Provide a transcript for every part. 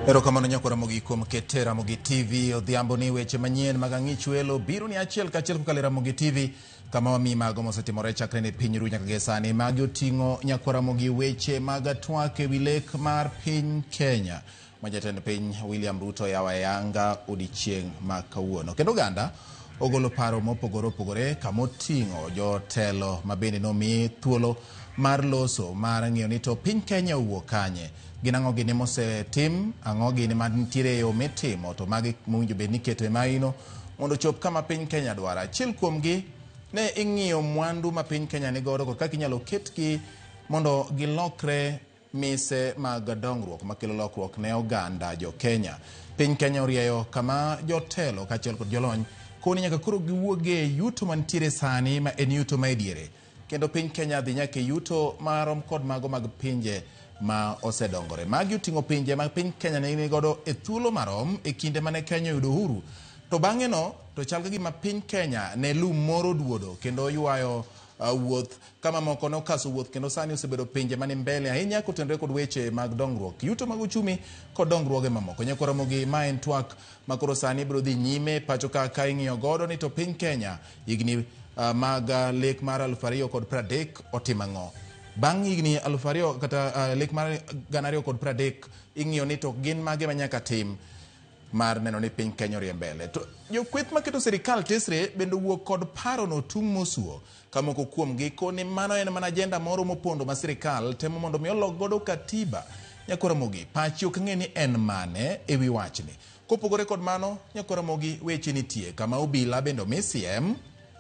Erokamano nyakora mogi kuom ketera Mogi TV odhiambo ni weche manyien magang'ich welo biro ni achiel kachiel kukalera Mogi TV kama wami mago mosetimore chakre ne piny ru nyaka gi sani magi oting'o nyakora mogi weche mag twak ewi lek mar piny Kenya ma jatend piny William Ruto yawa yanga odiochieng' ma kawuono kendo oganda ogolo paro mopogore opogore kama oting'o jotelo mabende nomi thuolo mar loso mar ng'iyo ni to piny Kenya owuok kanye ginang'o gini mosetim ang'o gini mantiere yo mitimo to magi mowinjo bed ni keto e maino mondo chop kama piny Kenya dwaro. Achiel kuomgi ne ing'iyo mwandu ma piny Kenya nigodo kod kaka inyalo ketgi mondo gilokre mise mag dongruok makelo lokruok ne oganda jo Kenya. Piny Kenya orieyo kama jotelo kachiel kod jolony koni nyaka koro giwuoge yuto mantiere sani ma en yuto ma ediere kendo piny Kenya dhi nyaka yuto marom kod mago mag pinje ma osedongore. Magi oting'o pinje ma piny Kenya ne nigodo e thuolo marom e kinde mane Kenya yudo uhuru. To bang'e no to chal ka gima piny Kenya ne lum moro duodo kendo yuayo wuoth kama moko no kaso wuoth kendo sani osebedo pinje mani mbele ahinya kotenore kod weche mag dongruok yuto mag uchumi kod dongruoge mamoko. Nyakora mogi ma en twak makoro sani biro dhi nyime pacho ka ing'iyo godo ni to piny Kenya higni mag lek mar 2030 otimang'o. Bang' higni 2000 kata lek mar 2030 ing'iyo ni to gin mage manyaka tim mar neno ni piny Kenya rie mbele. To jokweth maketo sirikal tesre bendo wuok kod paro no tung' mosuo kamoko kuomgi koni mano en mana ajenda moro mopondo ma sirikal temo mondo mi olok godo katiba. Nyakora mogi pachi ok ng'e ni en mane ewi wachni. Kopogore kod mano nyakora mogi weche nitie kama obila bendo misiem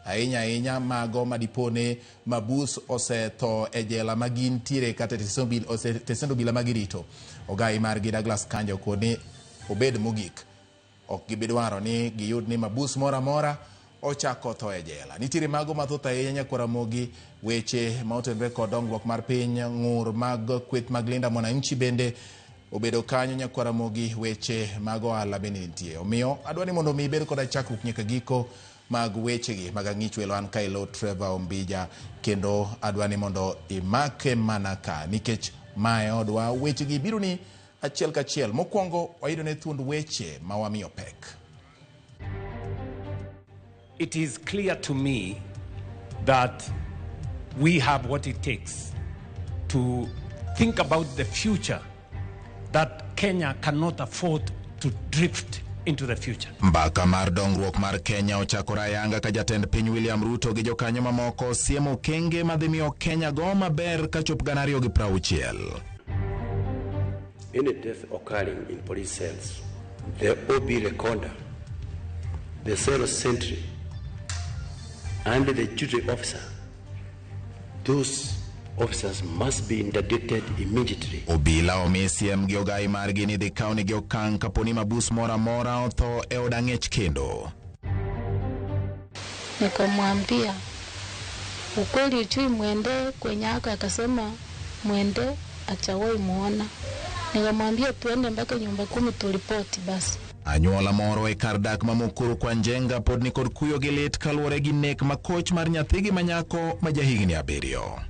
ahinya mago madipone mabus osetho e jela magin tire kata tesendo obila magirito. Ogai margi Douglas Kanja koni obed mogik ok gibidwaro ni giyud ni mabus mora mora ochako tho e jela. Nitiere mago mathoth ahinya nyakora mogi weche ma otenore kod dongruok mar piny ng'ur mag kweth mag linda mwananchi bende obedo kanyo nyakora mogi weche mag ohala bende nitie. Omiyo adwani mondo mi ibed kod chakruok nyaka giko mag wechegi mag ang'ich welo an Kailo Trevor Ombija kendo adwani mondo imake mana ka nikech mae odwa wechegi biro ni achiel kachiel. Mokwongo wayudo ne thuond weche ma wamiyo pek. It is clear to me that we have what it takes to think about the future, that Kenya cannot afford to drift into the future. Mbaka mar dongruok mar Kenya ochakora yanga ka jatend piny William Ruto gi jokanyo mamoko siemo kenge madhimiyo Kenya go maber kachop 2060. Any death occurring in police cells, the OB recorder, the cell sentry, and the duty officer, those officers must be interdicted immediately. Obila omisiem gi ogai margi ni dhi kauni gi okang' kaponi mabus mora mora otho e od ang'ech kendo. Nikamwambia ukweli ujui mwende kwenye haka, akasema mwende achawai muona. Nikamwambia tuende mpaka nyumba 10 tulipoti basi. Anyuola moro e kar dak ma Mukuru kwa Njenga pod ni kod kuyo gi lit kaluwore gi nek makoch mar nyathigi manyako ma jahigni 7.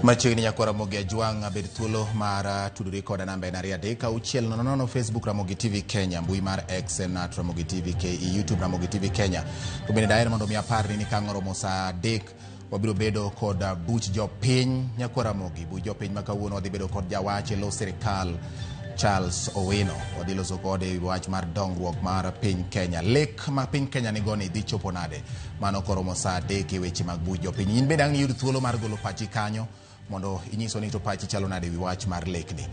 Machiegni nyakora mogi ajwang' abed thuolo mar tuduri koda namba en 236 Facebook Ramogi TV Kenya, mbui mar X nat Ramogi TV KE, YouTube Ramogi TV Kenya. To bende daher mondo mi aparni ni kang'oro mosa 3 wabiro bedo kod buch jopiny nyakora mogi. Buch jopiny makawuono wadhi bedo kod jawache lo sirikal Charles Owino. Wadhi loso kode wach mar dongruok mar piny Kenya. Lek ma piny Kenya nigoni dhi chopo nade. Mano koro mosa 3 weche mag buch jopiny. In bende ang' yud thuolo mar golo pachi kanyo mondo inyiso ni to pachi chalo nade wi wach mar lekni.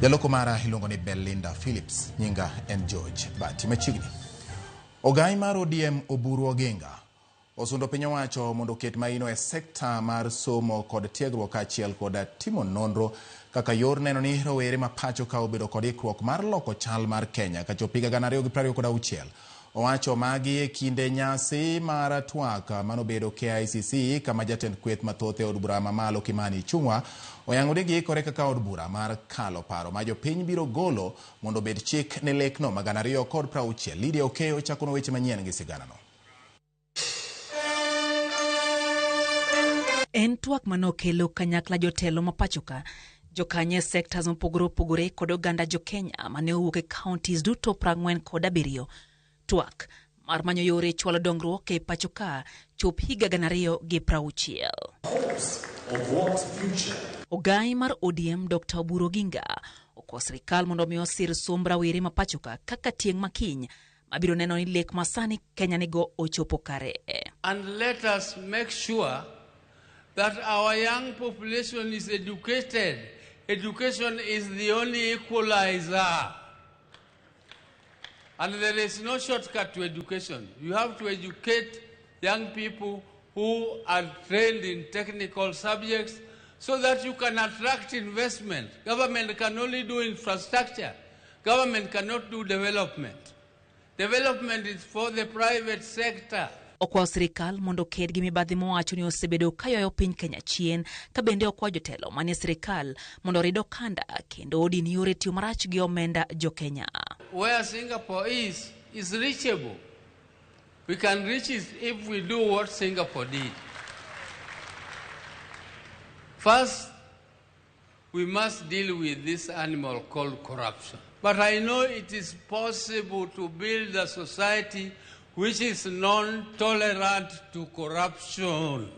Jaloko mara iluongo ni Belinda Phillips, nyinga en George Bati. Machiegni ogai mar ODM Oburu Oginga osundo piny owacho mondo ket maino e sekta mar somo kod tiegruok achiel kod timo nonro kaka yor neno ni rowere ma pacho ka obedo kod ikruok mar loko chal mar Kenya kachopo 2026. Owacho magi e kinde nyasi mar twak manobedo KICC kama jatend kweth mathoth e od bura mamalo Kimani Ichung'wa oyango ni giikore kaka od bura mar kalo paro ma jopiny biro golo mondo bed chik ne lekno ma 2060. Lydia Okeyo chakono weche manyien gi sigana no. En twak manokelo kanyakla jotelo mapachoka jokanye sectors mopogore kod oganda jokenya mane owuok e counties duto 47. Twak mar manyo yore chwalo dongruok e pachoka chop higa 2060. Ogai mar ODM Dr. Oburu Oginga okwa sirikal mondo mi osir sombra were mapachoka kaka tieng' makiny mabiro neno ni lek masani Kenya nigo ochopo kare. And let us make sure that our young population is educated. Education is the only equalizer. And there is no shortcut to education. You have to educate young people who are trained in technical subjects so that you can attract investment. Government can only do infrastructure. Government cannot do development. Development is for the private sector. Okwa sirikal mondo ked gi mibadhi mowacho ni osebedo kayoyo piny Kenya chien ka bende okwa jotelo manie sirikal mondo rido kanda kendo odin yore tiyo marach gi omenda jo Kenya. Where Singapore is reachable. We can reach it if we do what Singapore did. First, we must deal with this animal called corruption. But I know it is possible to build a society which is non-tolerant to corruption.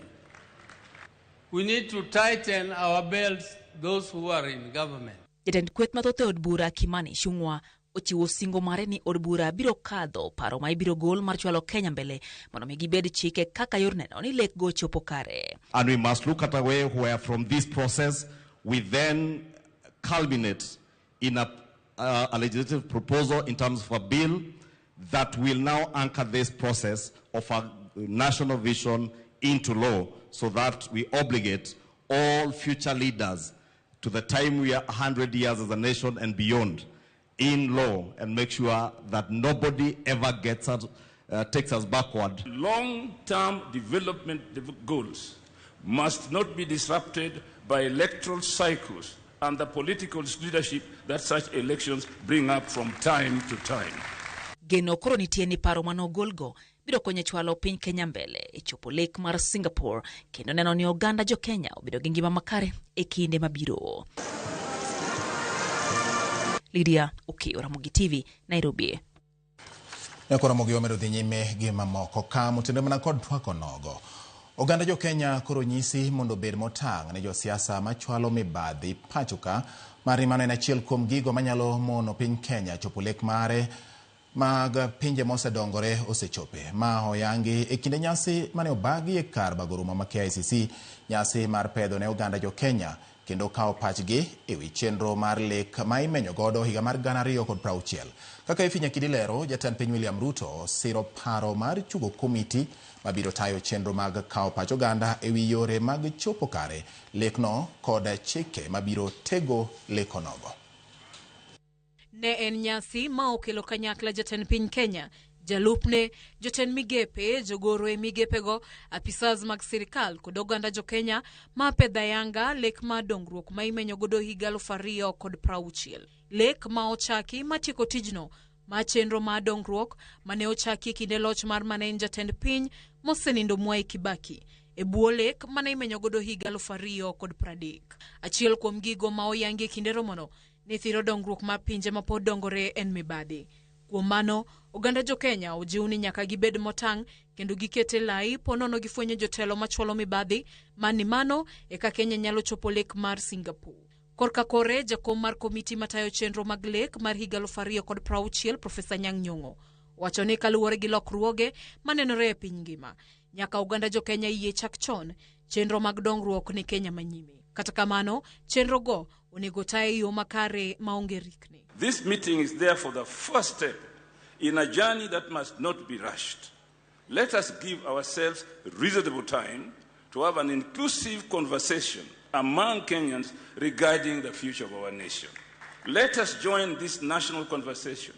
We need to tighten our belts, those who are in government. Jatend kweth mathoth od bura Kimani Ichung'wa ochiwo singo mare ni od bura biro kadho paro ma ibiro gol mar chwalo Kenya mbele mondo mi gibed chike kaka yor neno ni lek go chopo kare. And we must look at a way where from this process we then culminate in a legislative proposal in terms of a bill that will now anchor this process of a national vision into law so that we obligate all future leaders to the time we are 100 years as a nation and beyond in law and make sure that nobody ever takes us backward. Long-term development goals must not be disrupted by electoral cycles and the political leadership that such elections bring up from time to time. Geno koro nitie ni paro manogolgo biro konyo chwalo piny Kenya mbele e chopo lek mar Singapore kendo neno ni oganda jo Kenya obedo gi ngima makare e kinde mabiro. Lydia Okiyo, Ramogi TV, Nairobi. Ramogi omedo dhi nyime gi mamoko ka mutende mana kod twako nogo. Oganda jo Kenya koro nyisi mondo bed motang' ne jo siasa machwalo mibadhi pachoka mari mano en achiel kuom gigo manyalo mono piny Kenya chopo lek mare mag pinje mosedongore osechope. Ma oyangi e kinde nyasi mane obagi e kar bagoruma ma KICC, nyasi mar pedho ne oganda jo Kenya kendo kao pachgi e wi chenro mar lek ma imenyo godo higa mar 2060. Kaka ifinya kidilero, jatend piny William Ruto siro paro mar chugo komiti mabiro tayo chenro mag kao pach oganda e wi yore mag chopo kare lekno kod chike mabiro tego lekonogo. Ne en nyasi ma okelo kanyakla jatend piny Kenya, jalupne, jotend migepe, jogoro e migepego, apisas mag sirikal kod oganda jo Kenya ma pedha yanga lek ma dongruok ma imenyo godo higa 2060. Lek ma ochaki matieko tijno ma chenro ma dongruok mane ochaki kinde loch mar manen jatend piny mosenindo Mwai Kibaki. E buo lek mane imenyo godo higa 2030. Achiel kuom gigo ma oyangi kinde romono ni thiro dongruok ma pinje ma pod dongore en mibadhi. Kuom mano, oganda jo Kenya ojiw ni nyaka gibed motang' kendo gikete lai ponono gifwenyo jotelo machwalo mibadhi mani mano e ka Kenya nyalo chopo lek mar Singapore. Korka kore jakom mar komiti matayo chenro mag lek mar higa 2060 Profesa Nyang' Nyong'o wacho ni kaluwore gi lokruoge manenore e piny ngima nyaka oganda jo Kenya yie chak chon chenro mag dongruok ni Kenya manyime. Kata kamano, chenro go onego tayo yo makare maonge rikni. This meeting is therefore the first step in a journey that must not be rushed. Let us give ourselves reasonable time to have an inclusive conversation among Kenyans regarding the future of our nation. Let us join this national conversation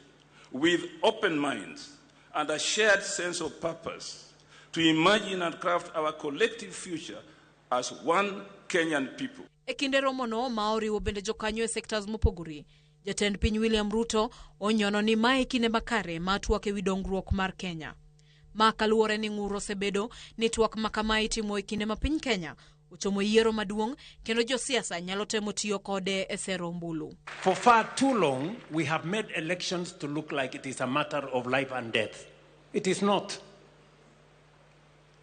with open minds and a shared sense of purpose to imagine and craft our collective future as one Kenyan people. E kinde romono ma oriwo bende jokanyo e sectors mopogore, jatend piny William Ruto onyono ni mae kinde makare ma twak e wi dongruok mar Kenya. Ma kaluwore ni ng'uro osebedo ni twak ma kama itimo e kinde ma piny Kenya Ochomo yiero maduong' kendo josiasa nyalo temo tiyo kode e sero ombulu. For far too long, we have made elections to look like it is a matter of life and death. It is not.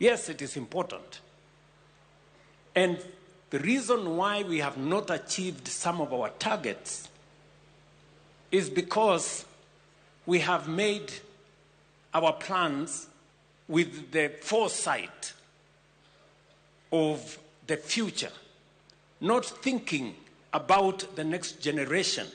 Yes, it is important. And the reason why we have not achieved some of our targets is because we have made our plans with the foresight of the future, not thinking about the next generation,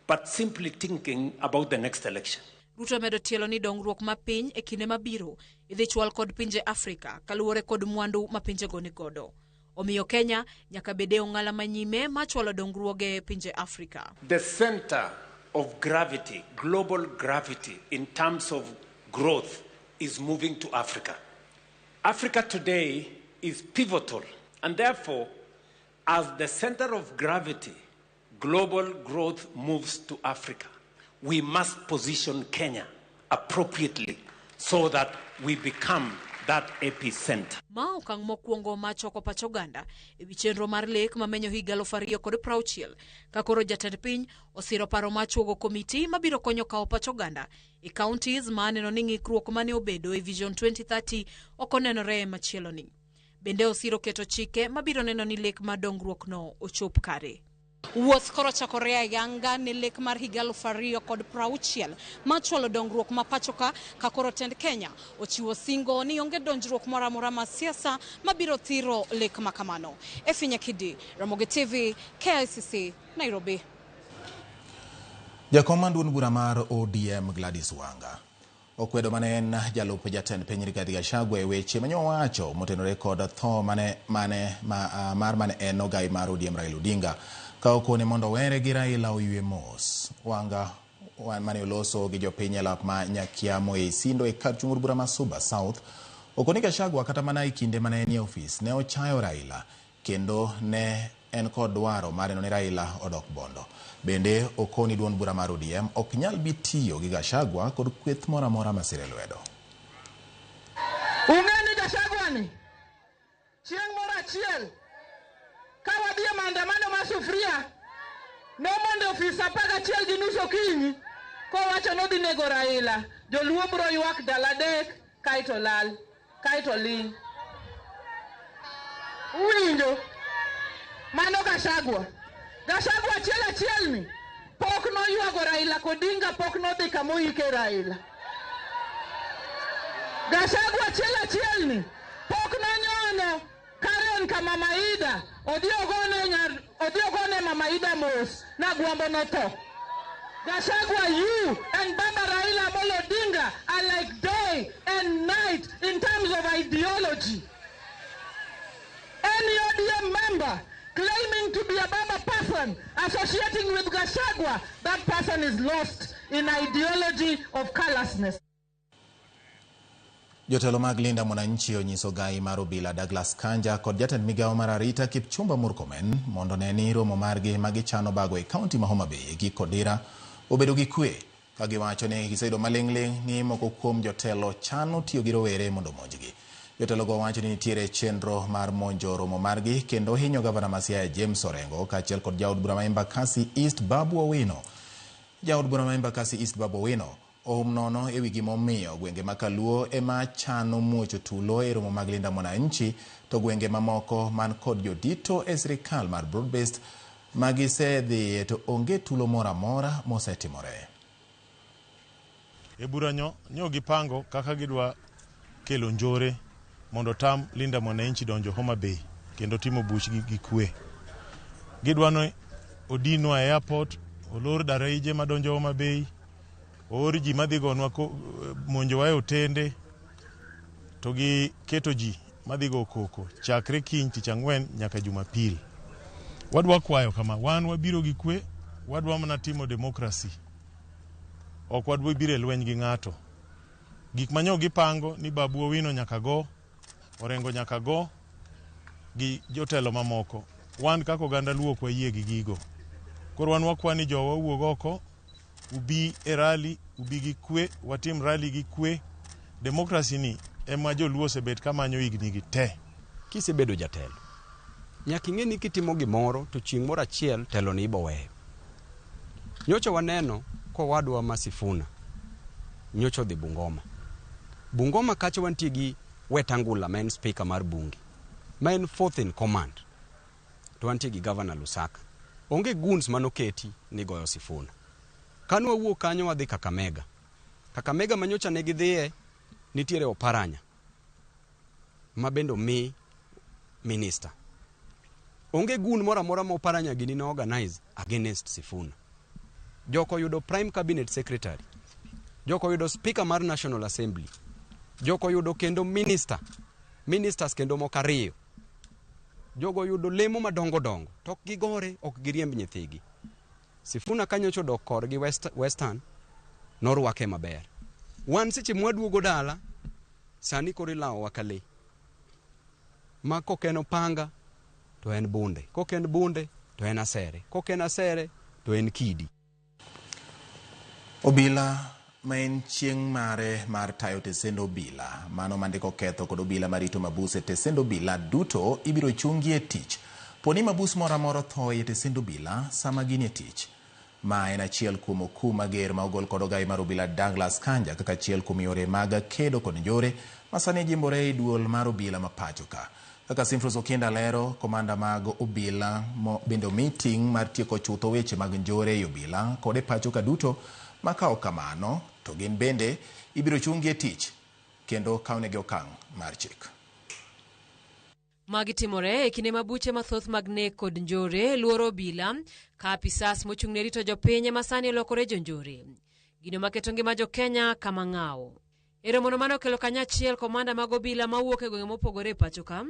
but simply thinking about the next election. Ruto medo tielo ni dongruok ma piny e kinde mabiro idhi chwal kod pinje Afrika kaluwore kod mwandu ma pinje goni godo. Omiyo Kenya nyaka bede ong'ala manyime ma chwalo dongruoge pinje Afrika. The center of gravity, global gravity in terms of growth is moving to Africa. Africa today is pivotal, and therefore, as the center of gravity, global growth moves to Africa. We must position Kenya appropriately so that we become that epicenter. Ma okang' mokwongo ma choko pach oganda e wi chenro mar lek mamenyo higa 2060 ka koro jatend piny osiro paro ma chuogo komiti mabiro konyo kawo pach oganda e counties ma aneno ni ng'ikruok mane obedo e Vision 2030 ok onenore machielo ni. Bende osiro keto chike mabiro neno ni lek ma dongruok no ochop kare. Wuoth koro chakore ayanga ne lek mar higa 2060 ma chwalo dongruok ma pachoka ka koro tend Kenya ochiwo singo ni onge donjruok moro amora ma siasa mabiro thiro lek makamano. Efinya Kidi, Ramogi TV, KICC, Nairobi. Jakom duond bura mar ODM Gladys Wanga okwedo mane en jalup jatend piny Rigathi Gachagua e weche manyowacho motenore kod tho mane en ogai mar ODM Raila Odinga ka okone mondo were gi Raila oywe mos. Wanga mane oloso gi jopiny elap ma Nyakiamo e Isindo e kar chung bura ma Suba South okoni Gachagua kata mana e kinde mane ni ofis ne ochayo Raila kendo ne en kod dwaro mar ni Raila odok bondo. Bende okoni duond bura mar ODM ok nyal bi tiyo gi Gachagua kod kweth moro amora masire lwedo. Ung'eni Gachagua ni chieng' moro achiel ka wadhi e maandamano ma Sufria ne mondo ofis 11 gi nus okinyi kowacho nodhi nego Raila, joluo bro ywak dala dek kaito lal kaito ling. Uwinjo mano Gachagua achiel ni pok no ywago Raila Odinga, pok no dhi kamo ike Raila. Gachagua achiel ni pok no nyono Karen kama Maida odhi ogone Mama Ida mos na gwambo no to. Gachagua, you and Baba Raila Amolo Odinga are like day and night in terms of ideology. Any ODM member claiming to be a Baba person associating with Gachagua, that person is lost in ideology of callousness. Jotelo mag Linda Mwananchi onyiso gai mar obila Douglas Kanja kod jatend migawo mar arita Kipchumba Murkomen mondo ne ni romo margi magichano bago e kaunti ma Homa Bay gi Kodira obedo gi kwe ka giwacho ni giseyudo maling'ling ni moko kuom jotelo chano tiyo gi rowere mondo monjgi. Jotelo go wacho ni nitiere chenro mar monjo romo margi kendo hinyo gavana ma Siaya James Orengo kaachiel kod jaod bura ma Embakasi East Babu Owino. Jaod bura ma Embakasi East Babu Owino nono e wi gimomiyo gwenge makaluo ema chano muocho tulo e romo mag Linda Mwananchi to gwenge mamoko man kod jodito e sirikal mar broad-based magisedhi to onge tulo moro amora mosetimore. E buranyo gipango kaka gidwa kelo njore mondo tam Linda Mwananchi donjo Homa Bay kendo timo buchgi gi kwe. Gidwano odinwa e airport, olor dareije madonjo Homa Bay, oor ji madhi gonwa monjo wa e otende, to gi keto ji madhi go koko chakre kiny tich ang'wen nyaka Jumapil. Wadwa kwayo kama wan wabiro gi kwe, wadwa mana timo demokrasi. Ok wadwa biro e lweny gi ng'ato. Gik manyo gipango ni Babu Owino nyaka go, Orengo nyaka go gi jotelo mamoko. Wan kako oganda luo kwa yie gi gigo. Koro wan wakwani jowa wuog oko, ubi e rally, ubi gi kwe, watim rally gi kwe. Demokrasi ni ema joluo osebet kamanyo higni gi te. Kisebedo jatelo Nyaka ing'e ni kitimo gimoro to chieng' moro achiel telo ni ibo weyo. Nyocha waneno kowadwa Masifuna nyocha dhi Bungoma. Bungoma kacha wantie gi Wetangula, main speaker mar bunge, main fourth in command. To wantie gi Governor Lusaka. Onge guns manoketi ni goyo Sifuna. Kanu wawuok kanyo wadhi Kakamega. Kakamega manyocha ne gidhiye nitiere Oparanya mabendo mi minister. Onge gun mora mora ma Oparanya gini no organize against Sifuna. Joko yudo prime cabinet secretary, joko yudo speaker mar National Assembly, joko yudo kendo ministers kendo mokariyo, jogo yudo lemo madongo dongo, tok gigore ok giriemb nyithigi. Sifuna kanyocho dok korgi Western norwake maber. Wan seche mwaduogo dala sani kori lao wakale. Ma kokeno panga to en bunde, koken bunde to en asere, koken asere to en kidi. Obila ma en chieng' mare mar tayo tesend obila, mano mandiko ketho kod obila marito mabuse tesend obila duto ibiro chungi e tich. Poni mabus mora mora tho e tesend obila sama gini e tich. Ma en achiel kuom oku mager ma ogol kod ogai mar obila Douglas Kanja kaka achiel kuom yore mag kedo kod njore masani jimbore e duol mar obila ma pacho ka. Kaka Simfros Okinda lero, komanda mag obila bendo meeting mar tieko chutho weche mag njore e obila kod e pacho ka duto makao kamano to gin bende ibiro chungi e tich kendo kawnegi okang' mar chik. Magi timore e kinde mabuche mathoth mag nek kod njore luoro obila ka apisas mochung'ne rito jopiny masani olokore jonjore. Gino maketo ngima jo Kenya kama ng'awo. E romono mano kelo kanyachiel komanda mag obila mawuok e gwenge mopogore e pacho ka,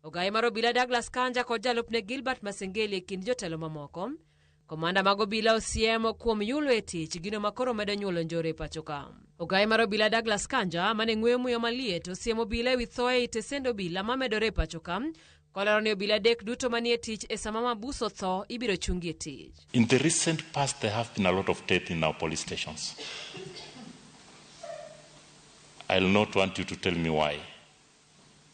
ogai mar obila Douglas Kanja kod jalupne Gilbert Masengeli e kind jotelo mamoko. Komanda mag obila osiemo kuom yulo e tich gino makoro medo nyuolo njore e pacho ka. Ogai mar obila Douglas Kanja mane ng'weyo muyo maliet osiemo obila ewi thoe tesend obila mamedore e pacho ka, kolero ni obila dek duto manie tich e sama mabuso tho ibiro chungi e tich. In the recent past there have been a lot of death in our police stations. I'll not want you to tell me why,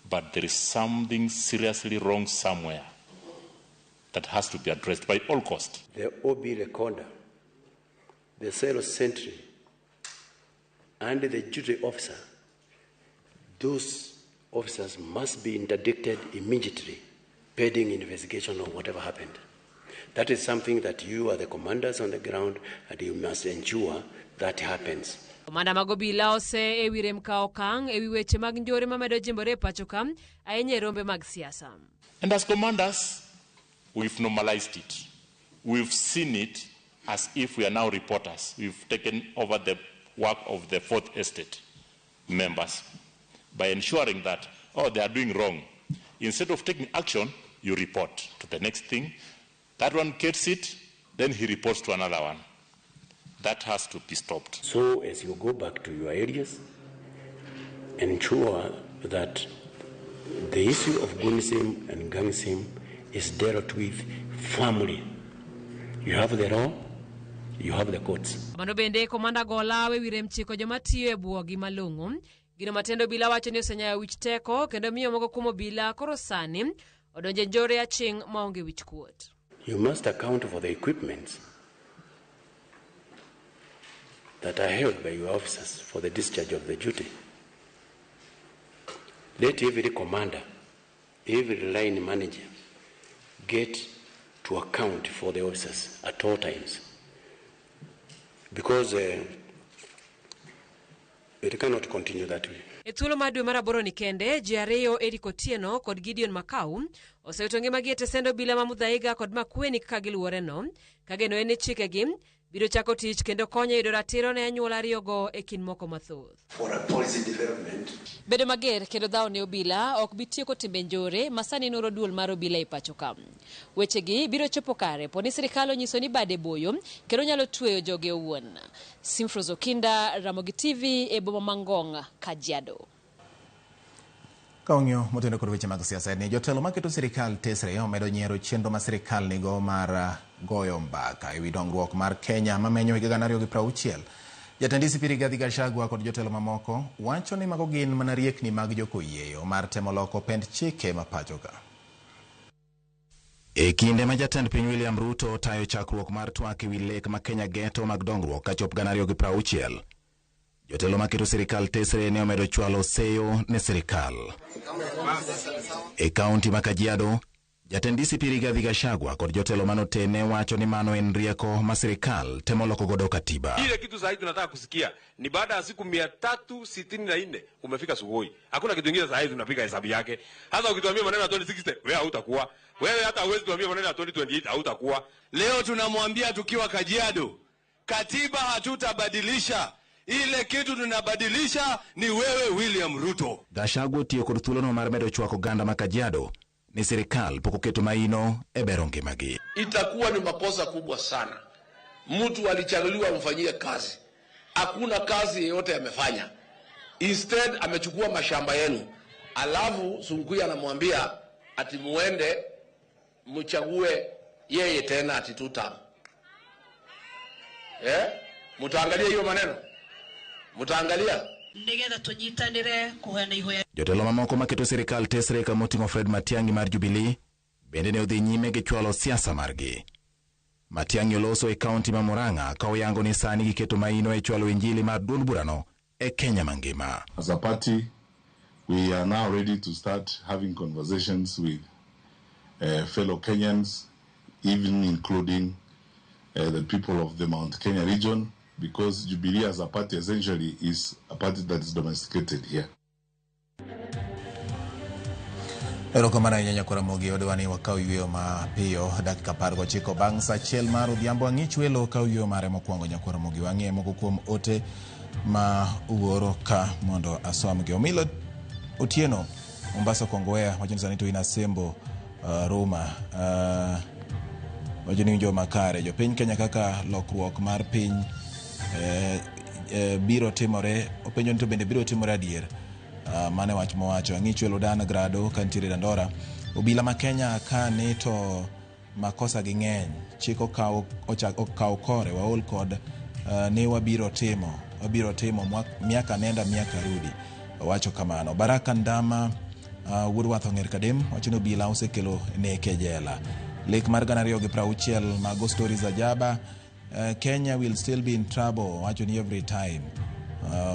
but there is something seriously wrong somewhere that has to be addressed by all costs. The OB recorder, the cell sentry, and the duty officer, those officers must be interdicted immediately, pending investigation of whatever happened. That is something that you are the commanders on the ground, and you must ensure that happens. Komanda mag obila ose ewi rem ka okang' ewi weche mag njore mamedo jimbore e pacho ka ahinya e rombe mag siasa. And as commanders, we've normalized it. We've seen it as if we are now reporters. We've taken over the work of the Fourth Estate members by ensuring that, oh, they are doing wrong. Instead of taking action, you report to the next thing. That one gets it, then he reports to another one. That has to be stopped. So as you go back to your areas, ensure that the issue of goonism and gangsism is dealt with firmly. You have the law, you have the courts. Mano bende komanda golawe wirem chiko joma tiyo e buogi malong'o. Gino matendo bila wacho ni osenyayo wich teko kendo miyo moko kuom obila koro sani odonje njore aching' maonge wich kuot. You must account for the equipments that are held by your officers for the discharge of the duty. Let every commander, every line manager get to account for the officers at all times. Because it cannot continue that way. E thuolo mar dwe mar aboro ni kende, ji ariyo Eric Otieno kod Gideon Makau osewito ngimagi e tesend obila ma Muthaiga kod Makueni kaka giluore no, kageno en chikegi biro chako tich kendo konyo yudo ratiro ne anyuola ariyogo e kind moko mathoth. For a policy development. Bedo mager kendo dhao ne obila ok bi tieko timbe njore masani noro duol mar obila e pacho ka. Wechegi biro chopo kare poni sirikal onyiso ni bade boyo kendo nyalo tweyo joge owuon. Simfros Okinda, Ramogi TV e boma Mangong, Kajiado. Kaong'yo motendo kod weche mag siasa ni jotelo maketo sirikal tesre omedo nyiero chenro ma sirikal nigo mar goyo mbaka ewi dongruok mar Kenya mamenyo higa 2060. Jatend DCP Rigathi Gachagua kod jotelo mamoko wacho ni mago gin mana riekni mag jokoyieyo mar temo loko pend chike ma pacho ka. E kinde ma jatend piny William Ruto tayo chakruok mar twak ewi lek ma Kenya geto mag dongruok kachop 2060, jotelo maketo sirikal tesre ne omedo chwalo seyo ne sirikal. E kaunti ma Kajiado, jatend DCP Rigathi Gachagua kod jotelo manotene wacho ni mano en rieko ma sirikal temo loko godo katiba. Ile kitu zaidi tunataka kusikia ni baada ya siku 364 umefika Sugoi. Hakuna kitu kingine zaidi tunapiga hesabu yake. Hata ukituambia maneno ya 2060 wewe hautakuwa. Wewe hata huwezi tuambia maneno ya 2028 hautakuwa. Leo tunamwambia tukiwa Kajiado, katiba hatutabadilisha. Ile kitu tunabadilisha ni wewe William Ruto. Gachagua tiyo kod thuolono mar medo chwako ganda ma Kajiado ni sirikal poko keto maino e bero ngimagi. Itakuwa ni makosa kubwa sana. Mtu alichaguliwa amfanyie kazi. Hakuna kazi yeyote amefanya. Instead amechukua mashamba yenu. Alafu Sunkuyi anamwambia ati muende mchague yeye tena ati tuta. Mutaangalia hiyo maneno? Mutaangalia? Ndigeda tujitanire kuhana ihoya. Jotelo mamoko maketo sirikal tesre kamotingo Fred Matiang'i mar Jubilee bende ne odhi nyime gi chwalo siasa margi. Matiang'i oloso e kaunti ma Murang'a ka oyango ni sani giketo maino e chwalo injili mar duond burano e Kenya mangima. As a party, we are now ready to start having conversations with fellow Kenyans, even including the people of the Mount Kenya region, because Jubilee as a party essentially is a party that is domesticated here. Erokamano ahinya Nyakuramogi, odwani wakau yweyo mapiyo dakika 19 bang' sa achiel mar odhiambo. Ang'ich welo okau yweyo mare mokwongo Nyakuramogi. Wang'e moko kuom ote ma uoro ka mondo asomgi. Omilo Otieno, Mombasa Kongowea, wachoni sani to inasembo Roma. Wachoni jo makare. Jo piny Kenya kaka lokruok mar piny biro timore, openjo ni to bende biro timore adier. Mane wach mowacho. Ang'ich welo Dan Grado kantiere Dandora. Obila ma Kenya ka ne to makosa gi ng'eny. Chik okaw kore waol kod ne wabiro timo miaka nenda miaka rudi. Wacho kamano. Baraka Ndama Woodworth Ong'er Kadem wacho ni obila osekelo neke jela. Lek mar 2060 mago stories ajaba. Kenya will still be in trouble, wacho ni every time.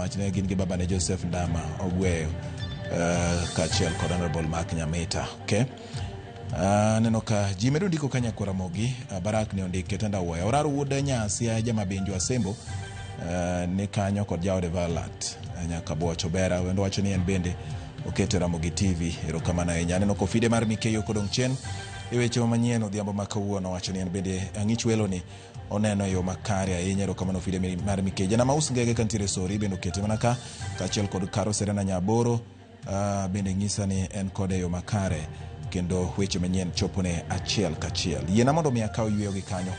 Wacho ni gin gi baba ne Joseph Ndama Ogweyo kachiel kod Honorable Mark Nyamita. Okay. Neno ka ji medo ndiko ka Nyakuramogi. Barak ne ondike tenda woya. Oraru wuod Nyasi jama Benjo Asembo ne kanyo kod jaode Valat nyaka Bocho Bera wendo wacho ni en bende oketo Ramogi TV. Erokamano ahinya. Neno Kofide mar Mikeyo kodong' chien e weche manyien odhiambo ma kawuono wacho ni en bende Ang'ich welo ni oneno yo makare ahinya. Erokamano Fide mar Mikeyo. Jana Maus Ngege kantiere Sori bende okete mana ka kachiel kod Karo Serena Nyaboro bende ng'isa ni en kode yo makare kendo weche manyien chopone achiel kachiel. Yiena mondo mi akaw yweyo gi kanyo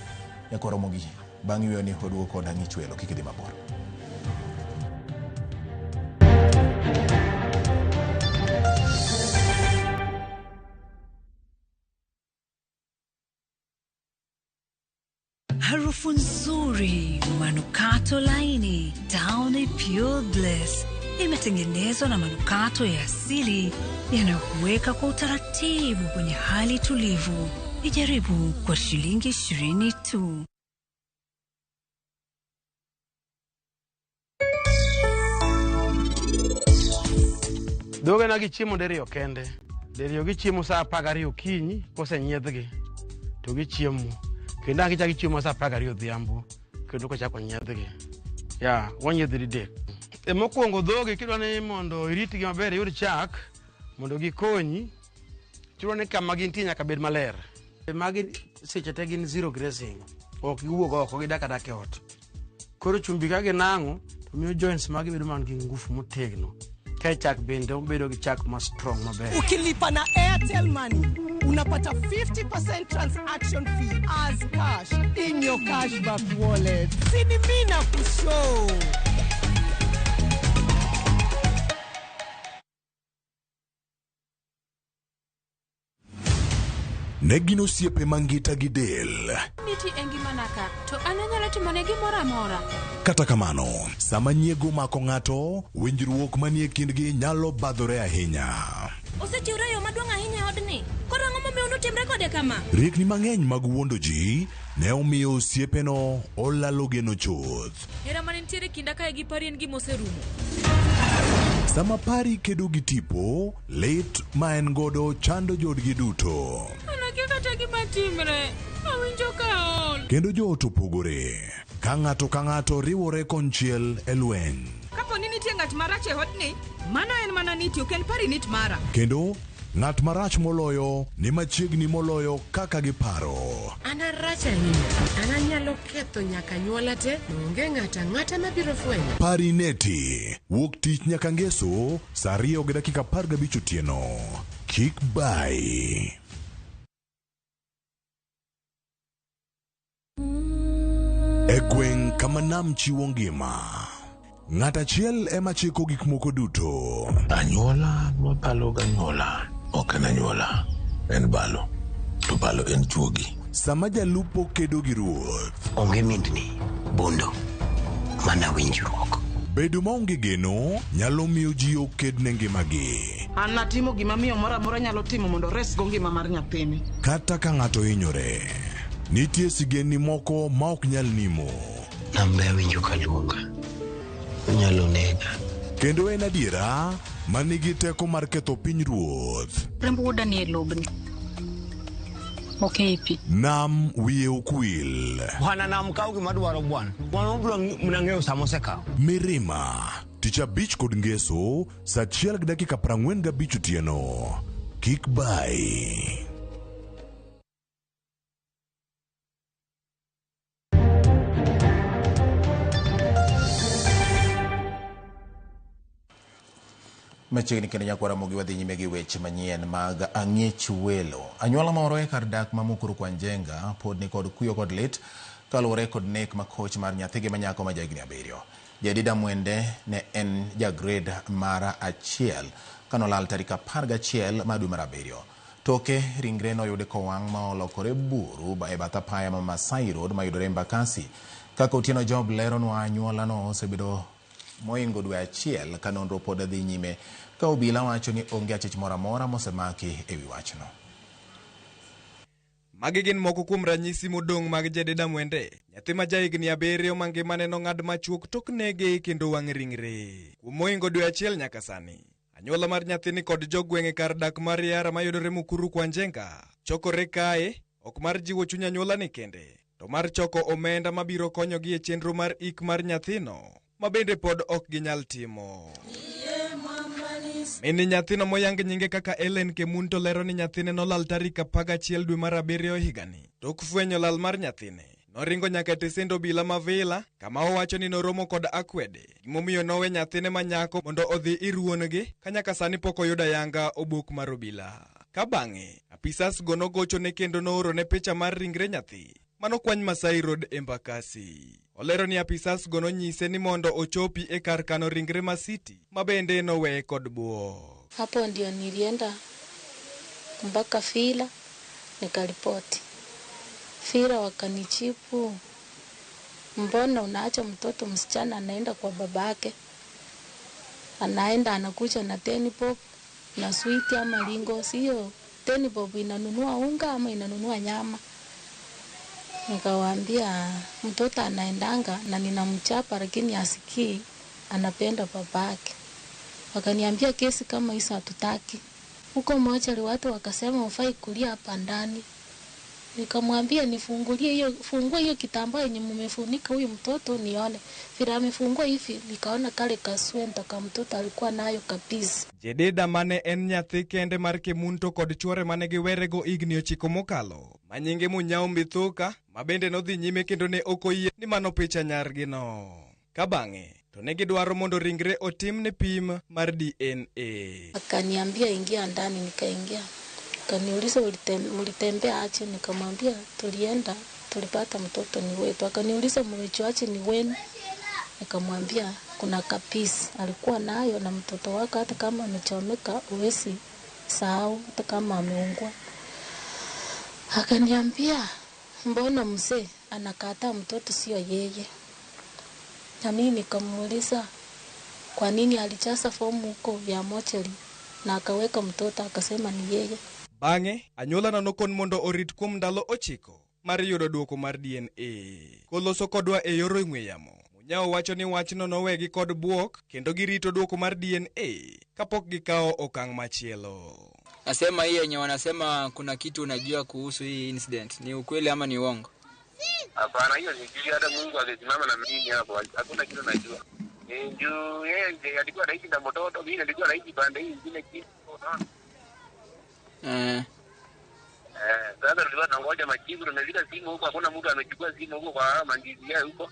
Nyakuramogi. Bang' yweyo ni oduogo kod Ang'ich welo kik idhi mabor. Harufu nzuri, manukato laini, Downy Pure Bliss. Imetengenezwa na manukato ya asili yanayokuweka kwa utaratibu kwenye hali tulivu. Ijaribu kwa shilingi 20 tu. Doge na gichiemo deriyo kende. Deriyo gichiemo saa 12 okinyi kose nyiedhgi. To gichiemo. Kendo angi chaki chiemo saa 12 odhiambo. Kendo ko chako nyiedhgi. Ya, wanyiedhri dek. Mokwongo dhoge kidwa ni mondo iritgi maber yud chak mondo gikonyi. Chuno ni kama gintie nyaka bed maler. Magi seche te gin zero grazing. Ok giwuok oko gidak e ot. Koro chumbi ka ginang'o to miyo joints magi bedo man gi ngufu motegno. Ka chak bende obedo gi chak ma strong maber. Ukilipa na Airtel Money unapata 50% transaction fee as cash in your cashback wallet. Sini mina kushow. Negino siepe mangita gi del. Niti engima naka, to ananyalo timone gimoro amora. Kata kamano, sama nyiego mako ng'ato, winjruok manie kindgi nyalo badhore ahinya. Osetiure yo maduong' ahinya odni. Koro ang'o momiyo unutimre kode nade kama. Riekni mang'eny mag wuondo ji ne omiyo osiepeno olalo geno chuth. Hera mane nitiere kinda kae gi pari en gima oserumo. Sama pari kedo gi tipo, lit ma en godo chando jodgi duto. Anakia kata gima timre, awinjo ka ol. Kendo joot opogore, ka ng'ato riwore konchiel e lweny. Kapo ni nitie ng'at marach e odni, mano en mana niti, ok en pari nit mara. Kendo ng'at marach moloyo ni machiegni moloyo kaka giparo. Ana rach ahinya, ana nyalo ketho nyaka nyuola te, onge ng'ata mabiro fwenyo. Pari neti, wuok tich nyaka ngeso, saa 2:15 otieno. Kik bai. E gweng' kama nam chiwo ngima, ng'at achiel ema chiko gik moko duto. Anyuola mapalo ganyuola, ok en anyuola, en balo. To balo en chuogi. Sama jalupo kedo gi ruoth, onge mindni, bondo, mana winjruok. bedo maonge geno nyalo miyo ji oked ne ngimagi. An natimo gima miyo moro amora nyalo timo mondo resgo ngima mar nyathini. Kata ka ng'ato hinyore, nitie sigeni moko ma ok nyal nimo. Nambe winjo kaluonga, unyalo nega. Kendo en adiera manigi teko mar ketho piny ruoth. Rembo Daniel Lobni. Okepi. Nam wiye ukwil. Bwana nam kau gima dwaro bwana. Bwana obro mnang'eyo samoseka. Mirima, tich abich kod ngeso, saa 1:45 otieno. Kik bai. Machiegni kendo nyakwara mogi wadhi nyime gi weche manyien mag ang'ech welo. Anyuola moro e kar dak ma Mukuru kwa Njenga pod ni kod kuyo kod lit kaluwore kod nek makoch mar nyathigi manyako ma jahigni 7. Jedida Mwende ne en jagrade mar 1 kanolal tarik 11 ma dwe mar 7. Toke ringre noyude kowang' ma olokore buru e bath apaya ma Masai Road mayudore Embakasi. Kaka Otieno Job leronwa, anyuola no osebedo moingo dwe 1 ka nonro pod dhi nyime ka obila wacho ni onge achich moro amora mosemaki e wi wachno. Magi gin moko kuom ranyisi modong' mag Jedida Mwende, nyathi ma jahigni 7 ma ngimane nong'ad machuok tok nege kendo wang' ringre. Kuom moingo dwe 1 nyaka sani, anyuola mar nyathini kod jogweng'e kar dak mar Yara mayudore Mukuru kwa Njenga chokore kae ok mar jiwo chuny anyuola ni kende, to mar choko omenda mabiro konyogi e chenro mar ik mar nyathino ma bende pod ok ginyal timo. Mini nyathino moyang nyinge kaka Ellen Kemunto lero ni nyathine nolal tarik 11 dwe mar 7 higani. Tok fwenyo lal mar nyathine, noringo nyaka tesendo obila ma Vila kama owacho ni noromo kod akwede gimomiyo nowe nyathine manyako mondo odhi ir wuongi ka nyaka sani pok oyudo ayanga obok mar obila. Ka bang'e, apisas go nogocho ne kendo nooro ne picha mar ringre nyathi manokwany Masai Road Embakasi. Olero ni apisas go nonyise ni mondo ochopi e kar kano ringre ma City mabende nowe kod buo. Hapo ndio nilienda mpaka Fila nikaripoti. Fila wakanichipu, mbona unaacha mtoto msichana anaenda kwa babake, anaenda anakuja na 10 bob na sweet ama lingo, sio 10 bob inanunua unga ama inanunua nyama. Nikawaambia mtoto anaendanga na ninamchapa lakini asikii, anapenda babake. Wakaniambia kesi kama hizo hatutaki. Huko moja watu wakasema ufai kulia hapa ndani. Nikamwambia nifungulie hiyo, fungua hiyo kitambaa yenye mmefunika huyu mtoto nione. Vile amefungua hivi nikaona kale kaswenta kama mtoto alikuwa nayo kabisa. Jedida mane en nyathi kende mar Kemunto kod chuore mane giwerego higni 9 mokalo, manyinge Munyao Mbithuka, mabende nodhi nyime kendo ne okoyie ni mano picha nyargi no. Ka bang'e to ne gidwaro mondo ringre otim ne pim mar DNA. Akaniambia ingia ndani, nikaingia. Akaniuliza ulitembea aje, nikamwambia tulienda, tulipata mtoto ni wetu. Akaniuliza mlichoache ni wenu, nikamwambia kuna kapisi alikuwa nayo na mtoto wako, hata kama amechomeka uwezi sahau, hata kama ameungua. Akaniambia mbona mzee anakataa mtoto sio yeye. Na mimi nikamuuliza kwa nini alijaza fomu huko ya mochari na akaweka mtoto, akasema ni yeye. Bang'e, anyuolano nokon mondo orit kuom ndalo 9 mar yudo duoko mar DNA. Koloso kodwa e yor ong'we yamo, Munyao wacho ni wachno nowegi kod buok kendo girito duoko mar DNA kapok gikawo okang' machielo. Nasema hii yenye wanasema kuna kitu unajua kuhusu hii incident, ni ukweli ama ni uongo? Hapana, hiyo ni hata Mungu angesimama na mimi hapo, hakuna kitu najua. Ndio yeye alikuwa anaishi na mtoto, mimi nilikuwa naishi pande hii nyingine kitu, unaona? Sasa tulikuwa tunangoja majibu, tumefika simu huko, hakuna mtu amechukua simu huko kwa mandizi yao huko.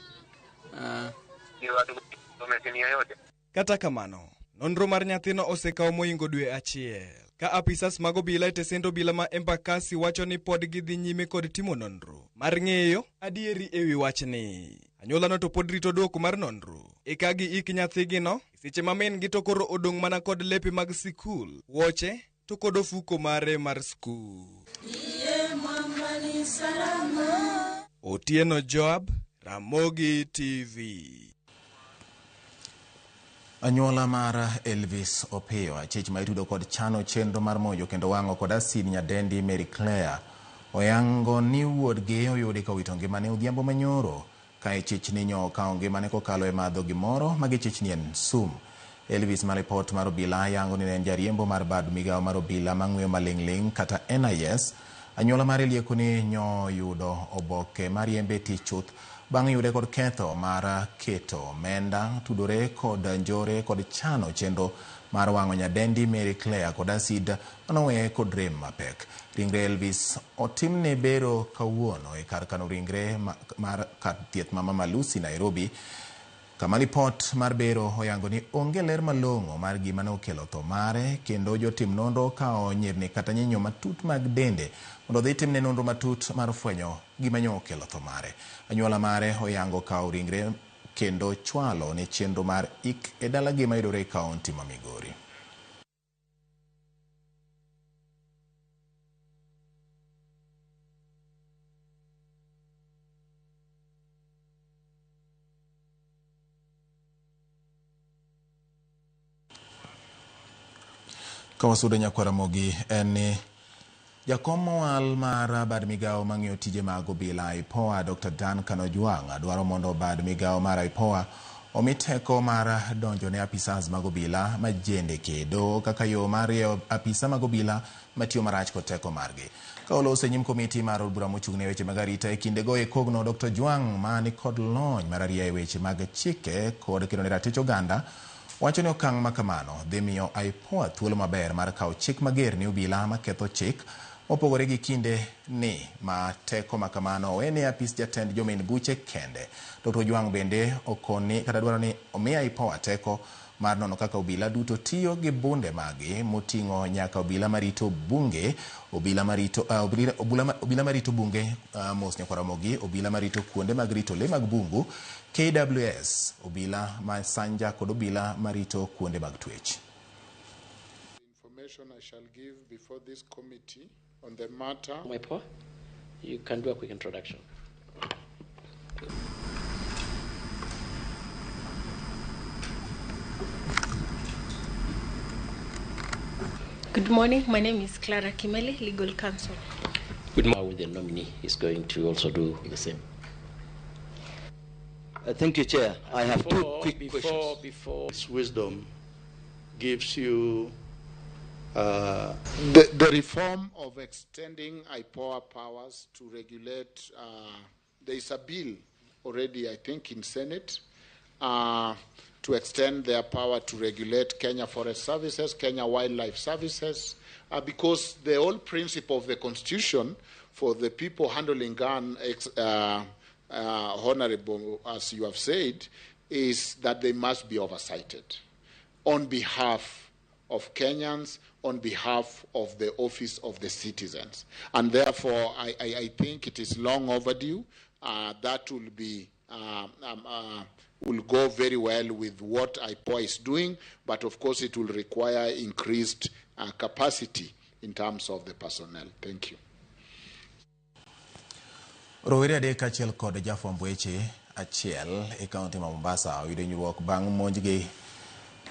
Ni watu wamesenia yote. Kata kamano, nonro mar nyathino osekawo moingo dwe achiel. Ka apisas mag obila e tesend obila ma Embakasi wacho ni pod gidhi nyime kod timo nonro mar ng'eyo adieri ewi wachni. Anyuolano to pod rito duoko mar nonro eka giik nyathigino, seche ma min gi to koro odong' mana kod lepe mag sikul, wuoche to kod ofuko mare mar skul. Otieno Joab, Ramogi TV. Anyuola mar Elvis Opiyo, achich ma itudo kod chano chenro mar monjo kendo wang'o kod asid nyadendi Mary Claire, oyango ni wuodgi oyudi ka wito ngimane odhiambo manyoro, ka ichich ni nyo okawo ngimane kokalo e madho gimoro ma gichich ni en sum. Elvis ma ripot mar obila yango ni en jariembo mar bad migawo mar obila mang'weyo maling'ling kata NIS. Anyuola mar lieko ni nyo yudo oboke mar yembe tichuth bang' yude kod ketho mar keto omenda tudore kod njore kod chano chenro mar wang'o nyadendi Mary Claire kod asid manoweye kod rem mapek. Ringre Elvis otimne bero kawuono e kar kano ringre mar kar thieth ma Mama Lucy Nairobi, kama ripot mar bero oyango ni onge ler malong'o mar gima ne okelo tho mare, kendo jotim nonro kawo nyirni kata nyinyo matut mag dende mondo dhi timne nonro matut mar fwenyo gima ne okelo tho mare. Anyuola mare oyango kawo ringre kendo chwalo ne chenro mar ik e dalagi ma yudore e kaunti ma Migori. Kawasudo Nyakwaramogi en ni jakom mowal mar bad migawo mang'iyo tije mag obila IPOA Dr. Duncan Ojwang' dwaro mondo bad migawo mar IPOA omi teko mar donjo ne apisas mag obila majende kedo kaka yo mar rieyo apisa mag obila matiyo marach kod teko margi. Ka oloso e nyim komiti mar od bura mochung'ne weche mag arita e kindego e kogno, Dr. Ojwang' ma ni kod lony mar arita e weche mag chike kod kedo ne ratich oganda wacho ni okang' makamano dhi miyo IPOA thuolo maber mar kawo chik mager ni obila maketho chik, opogore gi kinde ni ma teko makamano owene apis jatend jomin buche kende. Dr. Ojwang' bende okoni kata dwaro ni omi IPOA teko mar nono kaka obila duto tiyo gi bunde magi moting'o nyaka obila marito bunge, obila marito bunge mos Nyakwaramogi, obila marito kuonde mag rito le mag bungu, KWS, obila ma sanja kod obila marito kuonde mag twech. Information I shall give before this committee on the matter. IPOA, you can do a quick introduction. Good morning. My name is Clara Kimeli, Legal Counsel. Good morning. The nominee is going to also do the same. Thank you, Chair. I have two quick questions. Before wisdom gives you the reform of extending IPOA powers to regulate. There is a bill already, I think, in Senate to extend their power to regulate Kenya Forest Services, Kenya Wildlife Services, because the whole principle of the Constitution for the people handling gun, honorable, as you have said, is that they must be oversighted on behalf of Kenyans, on behalf of the office of the citizens. And therefore, I think it is long overdue. That will be will go very well with what IPOA is doing, but of course it will require increased capacity in terms of the personnel. Thank you. Rowere adek achiel kod jafwamb weche achiel e kaunti ma Mombasa oyudo hinyruok bang' monjgi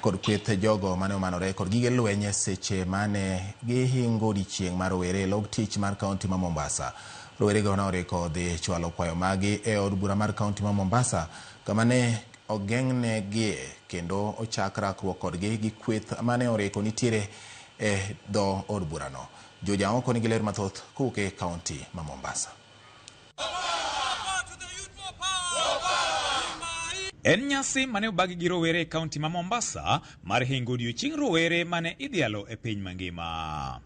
kod kweth jogo mane omanore kod gige lweny seche mane gihingo odiechieng' mar rowere log tich mar kaunti ma Mombasa. Rowere go noriko dhi chwalo kwayo magi e od bura mar kaunti ma Mombasa kama ne ogeng'negie kendo ochak rakruok kodgi gi kweth mane oriko nitiere e dho od burano. Joja oko nigi ler mathoth kowuok e kaunti ma Mombasa. En nyasi mane obagi gi rowere e kaunti ma Mombasa mar hingo odiechieng' rowere mane idhialo e piny mangima.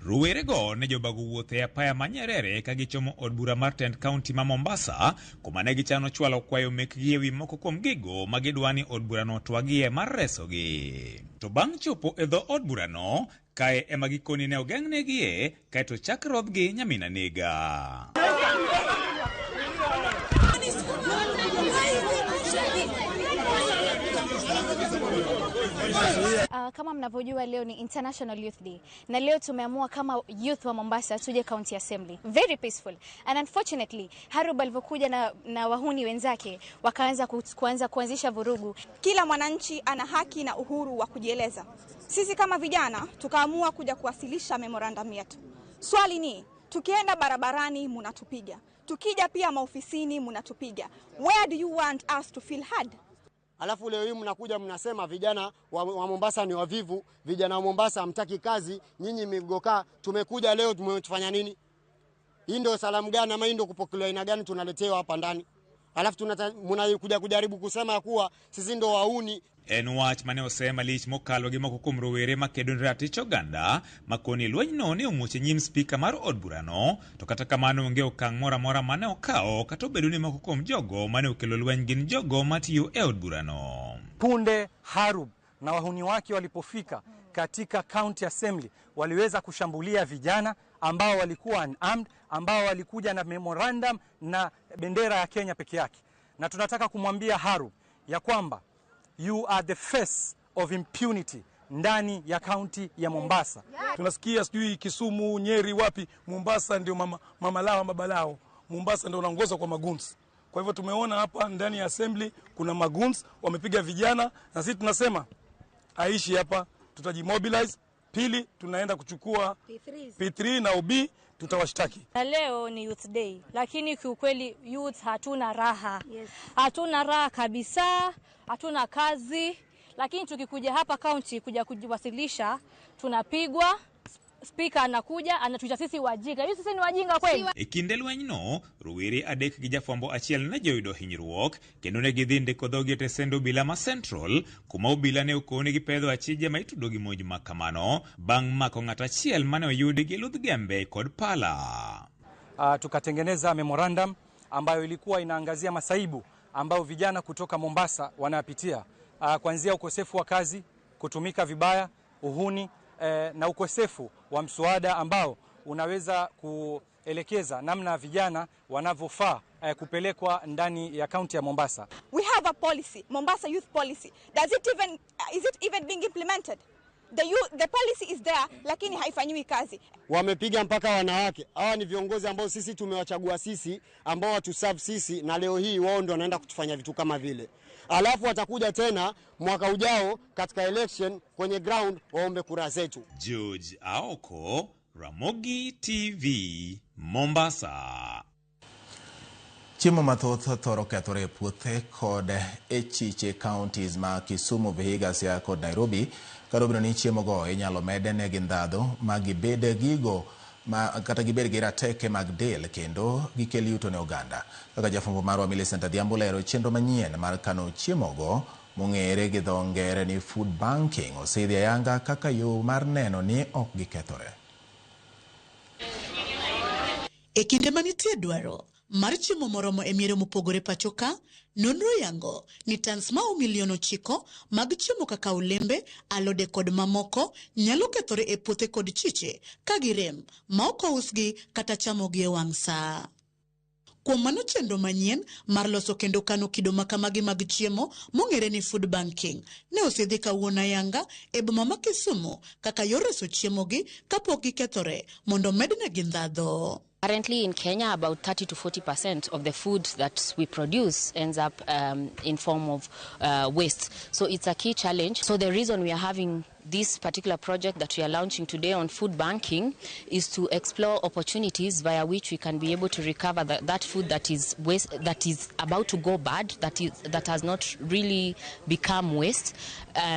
Rowere go ne jobago wuothe apaya manyerere ka gichomo od bura mar tend kaunti ma Mombasa kuma ne gichano chwalo kwayo mekgi ewi moko kuom gigo ma gidwani od burano twagie mar resogi. To bang' chopo e dho od burano, kae ema gikoni ne ogeng'negie kaeto chak rodhgi nyamina nega. Kama mnavyojua leo ni International Youth Day na leo tumeamua kama youth wa Mombasa tuje County Assembly. Very peaceful. And unfortunately, Harub alivyokuja na wahuni wenzake wakaanza kuanzisha vurugu. Kila mwananchi ana haki na uhuru wa kujieleza. Sisi kama vijana tukaamua kuja kuwasilisha memorandum yetu. Swali ni, tukienda barabarani mnatupiga. Tukija pia maofisini mnatupiga. Where do you want us to feel heard? Alafu leo hii mnakuja mnasema vijana wa Mombasa ni wavivu, vijana wa Mombasa hamtaki kazi, nyinyi migoka. Tumekuja leo tumetufanya nini? Hii ndio salamu gani ama hii ndio kupokelewa aina gani tunaletewa hapa ndani? Alafu mnakuja kujaribu kusema kuwa sisi ndio wauni. En wach mane osema lich mokalo gi moko kuom rowere makedo ne ratich oganda makoni lwenyno ne omuoche nyim spika mar od burano, to kata kamano onge okang' moro amora mane okawo kata obedo ni moko kuom jogo mane okelo lweny gin jogo matiyo e od burano. Punde Harub na wahuni wake walipofika katika County Assembly waliweza kushambulia vijana ambao walikuwa unarmed, ambao walikuja na memorandum na bendera ya Kenya peke yake. Na tunataka kumwambia Harub ya kwamba you are the face of impunity ndani ya kaunti ya Mombasa. Tunasikia sijui Kisumu, Nyeri, wapi, Mombasa ndio mama lao baba lao. Mombasa ndio unaongoza kwa maguns. Kwa hivyo tumeona hapa ndani ya assembly kuna maguns wamepiga vijana, na sisi tunasema aishi hapa, tutajimobilize. Pili tunaenda kuchukua P3 na OB, tutawashtaki. Na leo ni Youth Day, lakini kiukweli youth hatuna raha. Hatuna raha kabisa, hatuna kazi, lakini tukikuja hapa county kuja kujiwasilisha tunapigwa. Speaker anakuja anatuita sisi wajinga. Hiyo sisi ni wajinga kweli? E kinde lwenyno, rowere adek gi jafwambo achiel ne joyudo hinyruok kendo ne gidhi ndiko dhogi e Sendo Obila ma Central kuma obila ne okone gi pedho achije ma itudo gi monj ma kamano bang' mako ng'at achiel mane oyudi gi ludh gembe kod pala. Tukatengeneza memorandum ambayo ilikuwa inaangazia masaibu ambayo vijana kutoka Mombasa wanapitia, kuanzia ukosefu wa kazi, kutumika vibaya, uhuni na ukosefu wa mswada ambao unaweza kuelekeza namna vijana wanavyofaa kupelekwa ndani ya kaunti ya Mombasa. We have a policy, Mombasa Youth Policy. Is it even being implemented? The policy is there, lakini haifanyiwi kazi. Wamepiga mpaka wanawake. Hawa ni viongozi ambao sisi tumewachagua sisi, ambao watuserve sisi, na leo hii wao ndio wanaenda kutufanya vitu kama vile. Alafu watakuja tena mwaka ujao katika election kwenye ground waombe kura zetu. George Aoko, Ramogi TV, Mombasa. Chiemo mathoth thoro kethore e puothe kod e chiche counties ma Kisumu, Vihiga, Siaya kod Nairobi. Kadobino ni chiemo go inyalo medene gi ndhadhu ma gibed gigo kata gibed gi rateke mag del kendo gikel yuto ne oganda. Kaka jafwambo marwa Millicent Adhiambo lero chenro manyien mar kano chiemo go mong'ere gi dho ngere ni food banking osidhi ayanga kaka yo mar neno ni ok gikethore. E kinde manitie dwaro mar chiemo moromo e miere mopogore pachoka, nonro yango ni tans mao milion 9 mag chiemo kaka olembe, alode kod mamoko nyalo kethore e puothe kod chiche ka girem ma ok ousgi kata chamogi e wang' saa. Kuom mano chenro manyien mar loso kendo kano kido makamagi mag chiemo mong'ere ni food banking ne osidhi kawuono ayanga e boma ma Kisumu kaka yor reso chiemogi kapok gikethore mondo mednegi ndhadho. Currently in Kenya, about 30 to 40% of the food that we produce ends up in form of waste. So it's a key challenge. So the reason we are having this particular project that we are launching today on food banking is to explore opportunities via which we can be able to recover that food that is waste, that is about to go bad, that has not really become waste,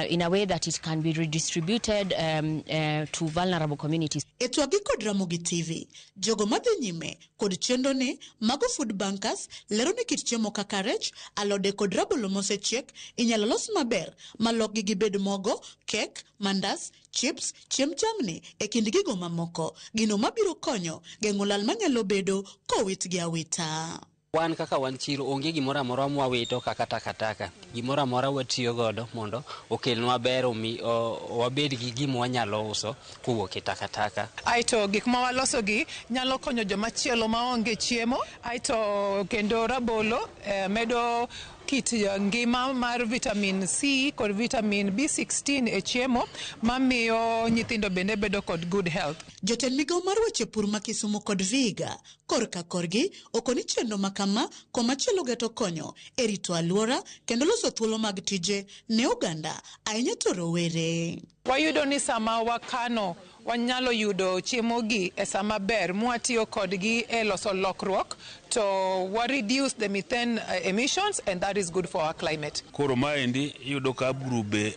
in a way that it can be redistributed to vulnerable communities. Etwagi kod Ramogi TV, jogo madhi nyime kod chenro ni mago food bankers lero ni kit chiemo kaka rech, alode kod rabolo mosechiek inyalo los maber malok gi gibed mogo, kek, mandas, chips, chiem jamni e kind gigo mamoko, gino mabiro konyo geng'o lal manyalo bedo kowit gi awita. Wan kaka wan chiro onge gimoro amora mwawito kaka takataka. Gimoro amora watiyo godo mondo okelnwa ber wabed gi gima wanyalo uso kowuok e takataka. Aito gik ma waloso gi nyalo konyo joma chielo maonge chiemo. Aito kendo rabolo medo kit ngima mar vitamin C kod vitamin B16 e chiemo mamiyo nyithindo bende bedo kod good health. Jotend migao mar weche pur ma Kisumu kod Vihiga korka korgi okoni chenro makama komachielo geto konyo e rito alwora kendo loso thuolo mag tije ne oganda ahinya to rowere. Wayudo ni sama wakano wanyalo yudo chiemo gi e sama ber mwatiyo kodgi e loso lokruok to we reduce the methane emissions and that is good for our climate. Koro maendi yudo ka grube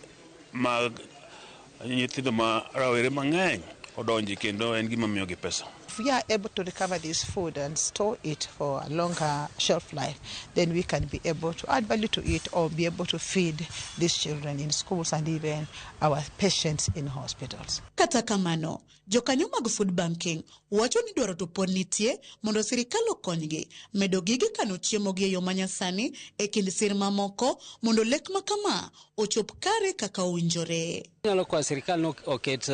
mag nyithindo ma rawere mang'eny odonji kendo en gima miyo gi pesa. If we are able to recover this food and store it for a longer shelf life, then we can be able to add value to it or be able to feed these children in schools and even our patients in hospitals. Kata kamano, jokanyo mag food banking wacho ni dwaro to pod nitie mondo sirikal okonygi medo gige kano chiemo gi e yo manyasani e kind sir mamoko mondo lek makama ochop kare kaka owinjore. Nyalo kwa sirikal no oket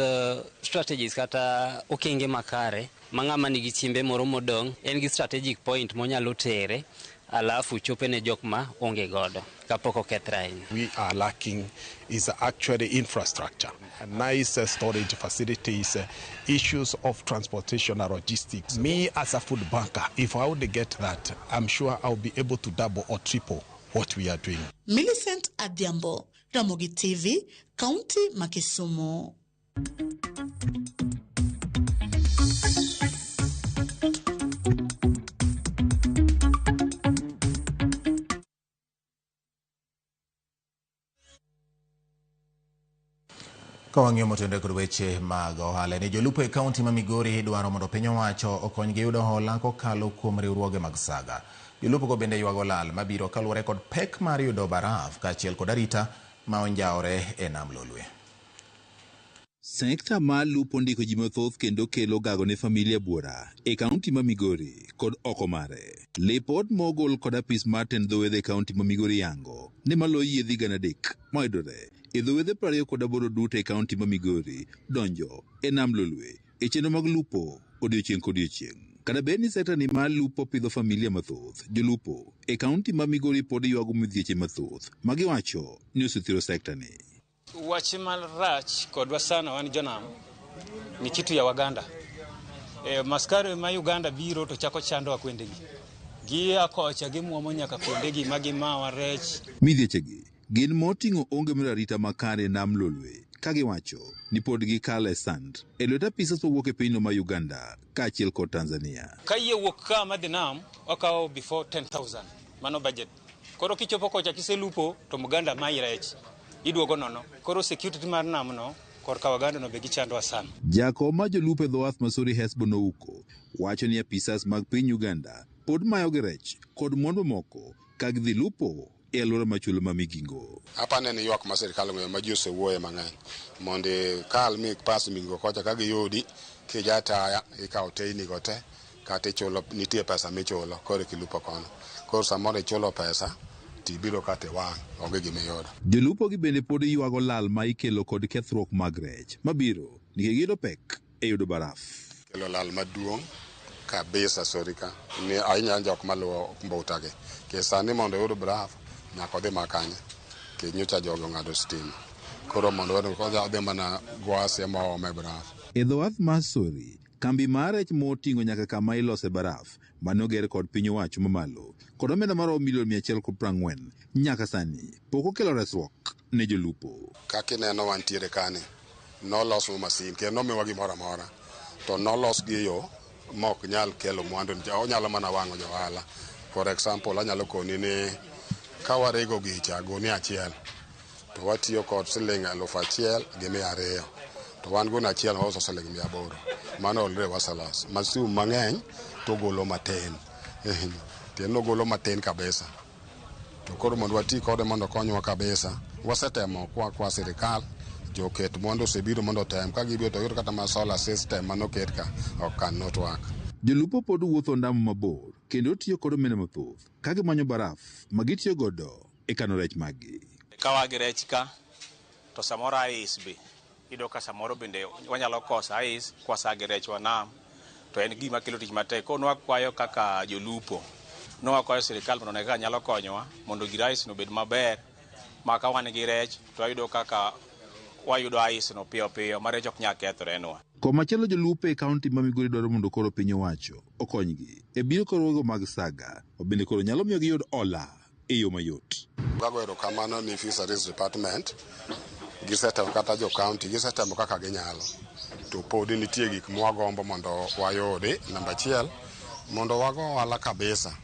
strategies kata okenge makare mang'ama nigi chiembe moro modong' en gi strategic point monyalo tere alafu chope ne jok ma onge godo kapok okethre ahinya. We are lacking is actually infrastructure, nice storage facilities, issues of transportation and logistics. Me as a food banker, if I would get that, I'm sure I'll be able to double or triple what we are doing. Millicent Adhiambo, Ramogi TV, County Makisumu. Kawang'iyo motende kod weche mag ohala ni jolupo e kaunti ma Migori dwaro mondo piny owacho okonygi yudo hola kokalo kuom riwruoge mag saga. Jolupo go bende ywago lal mabiro kaluwore kod pek mar yudo baraf kaachiel kod arita ma onjawore e nam Lolwe. Sekta ma lupo ndiko ji mathoth kendo kelo gago ne familia buora e kaunti ma Migori kod oko mare. Lipot mogol kod apis mar tend dhowedhe kaunti ma Migori yango ne malo yiedhi gana dek moidore e dhowedhe 28 duto e kaunti ma Migori donjo e nam Lolwe e chenro mag lupo odiochieng' kodiochieng'. Kada bed ni sekta ni mar lupo pidho familia mathoth, jolupo e kaunti ma Migori pod ywago midhieche mathoth magiwacho ni osethiro sekta ni. Wachi marach kodwa sana wan jonam ni kitu ya Waganda. Maskari ma Uganda biro to chako chando kwendegi. Gi akocha gi muomo nyaka kwendegi magi mawa rech. Midhiechegi gin moting'o onge mar arita makare nam Lolwe kagiwacho ni pod gikale sand e lwet apisas mowuok e pinyno ma Uganda kaachiel kod Tanzania. Ka yie wuok ka madhi nam okawo before 10,000 mano budget. Koro kichopo kocha kiselupo to Muganda mai rech iduogo nono. Koro security mar nam no korka Waganda no be gichando sana. Jako ma jolupo e dho wath Masori Hesbo Nouko wacho ni apisas mag piny Uganda pod mayo gi rech kod mwandu moko ka gidhi lupo e alwora machulo ma Migingo. Hapa nene ywak ma sirikal ng'eyo ma ji osewuoye mang'eny mondo kal mi pas Migingo kocha ka giyudi kijataya ikawo teyni go te kata ichulo nitie pesa michulo koro kilupo kono. Koro samoro ichulo pesa tibiro kate wang' onge gimiyudo. Jolupo gi bende pod ywago lal ma ikelo kod kethruok mag rech mabiro nikech giyudo pek e yudo baraf. Kelo lal maduong' kabisa sorika ni ahinya jok maluwo mbutagi ke sani mondo yud baraf nyaka odhi makanye ke nyocha jogo ng'ado stima koro mondo odhi mana gwasi ma ome baraf. E dho wath Masori kambi mar rech moting'o nyaka kama ilose baraf manoger kod piny owacho mamalo kod omenda maromo milion 140 nyaka sani pok okelo resruok ne jolupo. Kaka ineno wantiere kani, nolos masin kendo nomiwa gimoro amora to nolos gi yo mok nyal kelo mwandu, onyalo mana wang'o johala. For example, anyalo koni ni ka warego gicha goni achiel to watiyo kod siling 1,200 to wan goni achiel wauso siling 800. Mano olre wasalos masiu mang'eny to golo matin tieno golo matin kabisa. To koro mondo wati kode mondo konywa kabisa, wasetemo kwa sirikal joket mondo osebiro mondo tem ka gibiro to yud kata ma solar system manoket ka ok kan not work. Jolupo pod wuotho ndamo mabor kendo tiyo kod omenda mathoth ka gimanyo baraf ma gitiyo godo e kano rech maggi. Kawa gi rech ka to samoro ais be ido ka samoro bende wanyalo kosa ais kwasa gi rech wanam to en gima kelo tich matek. Kono wakwayo kaka jolupo no wakwayo sirikal mondo neka nyalo konyowa mondo gir ais no bed maber maka wan gi rech to ayudo kaka wayudo ais no piyo piyo ma rech ok nya kethore enwa. Komachielo jolupo e kaunti ma Migori dwaro mondo koro piny owacho okonygi e biro korwego mag saga obende koro nyalo miyo giyud ola e yo mayot. Gagoero kamano ni Fisheries Department gisetemo kata jo county gisetemo kaka ginyalo to pod nitie gik mwagombo mondo wayudi. Namba achiel mondo wago ohala kabisa